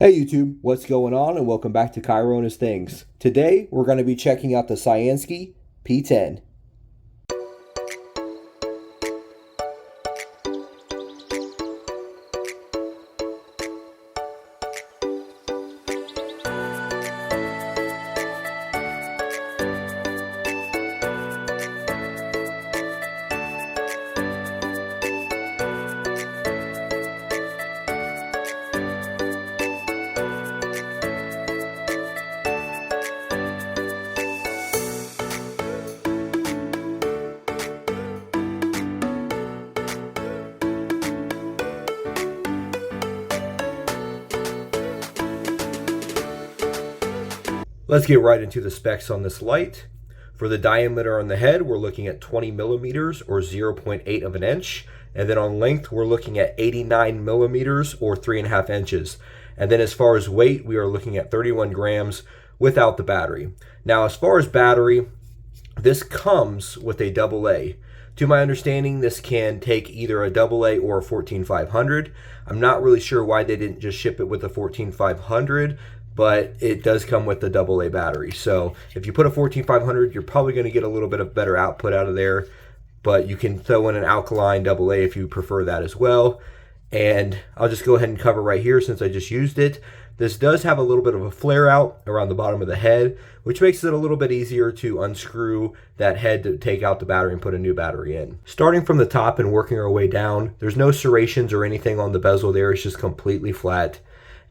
Hey YouTube, what's going on and welcome back to Chirona's Things. Today we're going to be checking out the Cyansky P10. Let's get right into the specs on this light. For the diameter on the head, we're looking at 20 millimeters or 0.8 of an inch. And then on length, we're looking at 89 millimeters or 3.5 inches. And then as far as weight, we are looking at 31 grams without the battery. Now, as far as battery, this comes with a AA. To my understanding, this can take either a AA or a 14500. I'm not really sure why they didn't just ship it with a 14500, but it does come with the AA battery. So if you put a 14500, you're probably going to get a little bit of better output out of there, but you can throw in an alkaline AA if you prefer that as well. And I'll just go ahead and cover right here since I just used it. This does have a little bit of a flare out around the bottom of the head, which makes it a little bit easier to unscrew that head to take out the battery and put a new battery in. Starting from the top and working our way down, there's no serrations or anything on the bezel there. It's just completely flat.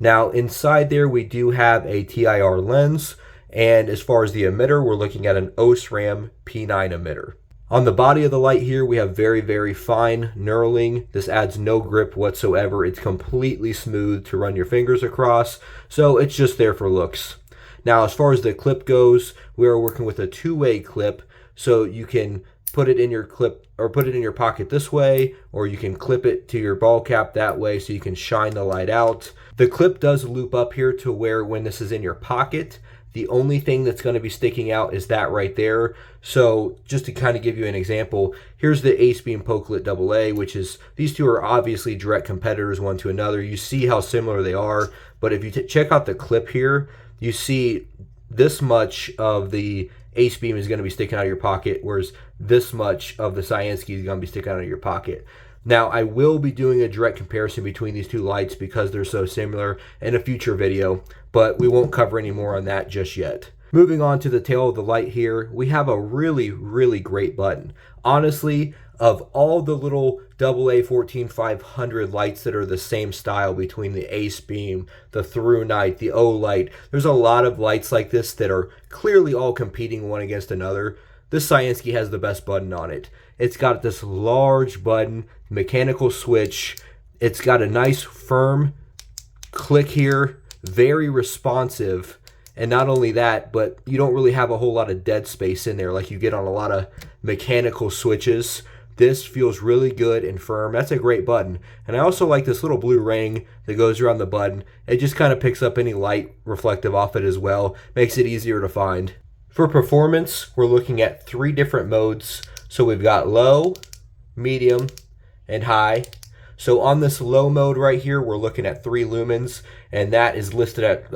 Now inside there, we do have a TIR lens. And as far as the emitter, we're looking at an OSRAM P9 emitter. On the body of the light here, we have very, very fine knurling. This adds no grip whatsoever. It's completely smooth to run your fingers across, so it's just there for looks. Now, as far as the clip goes, we are working with a two-way clip, so you can put it in your clip or put it in your pocket this way, or you can clip it to your ball cap that way so you can shine the light out. The clip does loop up here to where when this is in your pocket, the only thing that's going to be sticking out is that right there. So just to kind of give you an example, here's the AceBeam Pokelet AA, which is, these two are obviously direct competitors one to another. You see how similar they are, but if you check out the clip here, you see this much of the AceBeam is going to be sticking out of your pocket, whereas this much of the Cyansky is going to be sticking out of your pocket. Now, I will be doing a direct comparison between these two lights because they're so similar in a future video, but we won't cover any more on that just yet. Moving on to the tail of the light here, we have a really, really great button. Honestly, of all the little AA 14500 lights that are the same style between the AceBeam, the Through Night, the O-Light, there's a lot of lights like this that are clearly all competing one against another. This Cyansky has the best button on it. It's got this large button, mechanical switch. It's got a nice firm click here, very responsive. And not only that, but you don't really have a whole lot of dead space in there like you get on a lot of mechanical switches. This feels really good and firm. That's a great button. And I also like this little blue ring that goes around the button. It just kind of picks up any light reflective off it as well. Makes it easier to find. For performance, we're looking at 3 different modes. So we've got low, medium, and high. So on this low mode right here, we're looking at 3 lumens, and that is listed at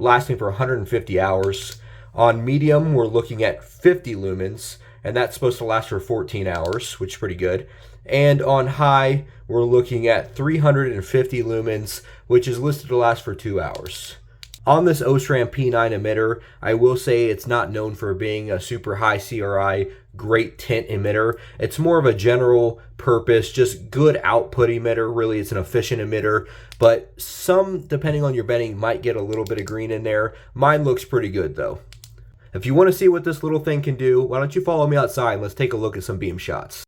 lasting for 150 hours. On medium, we're looking at 50 lumens, and that's supposed to last for 14 hours, which is pretty good. And on high, we're looking at 350 lumens, which is listed to last for 2 hours. On this OSRAM P9 emitter, I will say it's not known for being a super high CRI, great tint emitter. It's more of a general purpose, just good output emitter. Really, it's an efficient emitter, but some, depending on your bending, might get a little bit of green in there. Mine looks pretty good though. If you want to see what this little thing can do, why don't you follow me outside and let's take a look at some beam shots.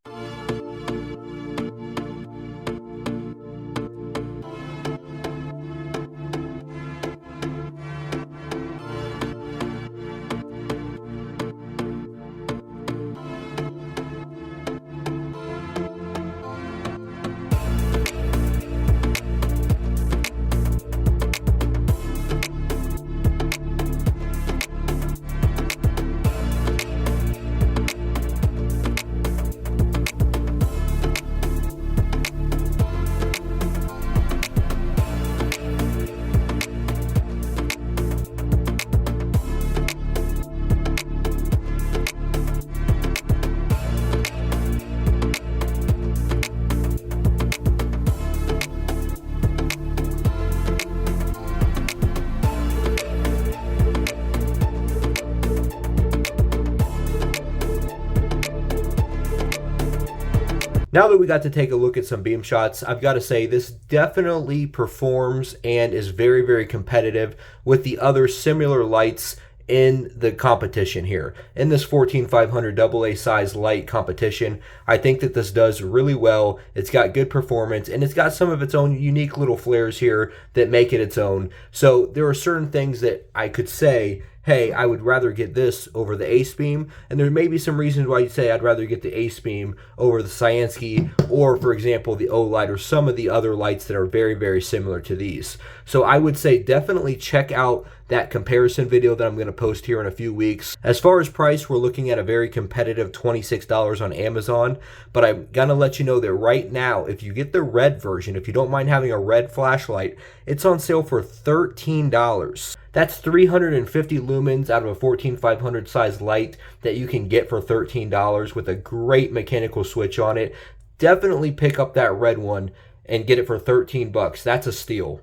Now that we got to take a look at some beam shots, I've got to say this definitely performs and is very, very competitive with the other similar lights in the competition here. In this 14500 AA size light competition, I think that this does really well. It's got good performance and it's got some of its own unique little flares here that make it its own. So there are certain things that I could say, hey, I would rather get this over the Ace Beam, and there may be some reasons why you'd say I'd rather get the Ace Beam over the Cyansky, or for example the O-Light, or some of the other lights that are very, very similar to these. So I would say definitely check out that comparison video that I'm going to post here in a few weeks. As far as price, we're looking at a very competitive $26 on Amazon, but I'm going to let you know that right now, if you get the red version, if you don't mind having a red flashlight, it's on sale for $13. That's 350 lumens out of a 14500 size light that you can get for $13 with a great mechanical switch on it. Definitely pick up that red one and get it for 13 bucks. That's a steal.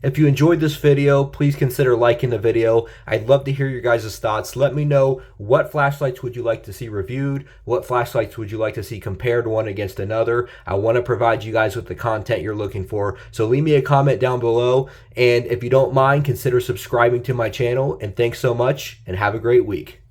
If you enjoyed this video, please consider liking the video. I'd love to hear your guys' thoughts. Let me know, what flashlights would you like to see reviewed? What flashlights would you like to see compared one against another? I want to provide you guys with the content you're looking for. So leave me a comment down below. And if you don't mind, consider subscribing to my channel. And thanks so much and have a great week.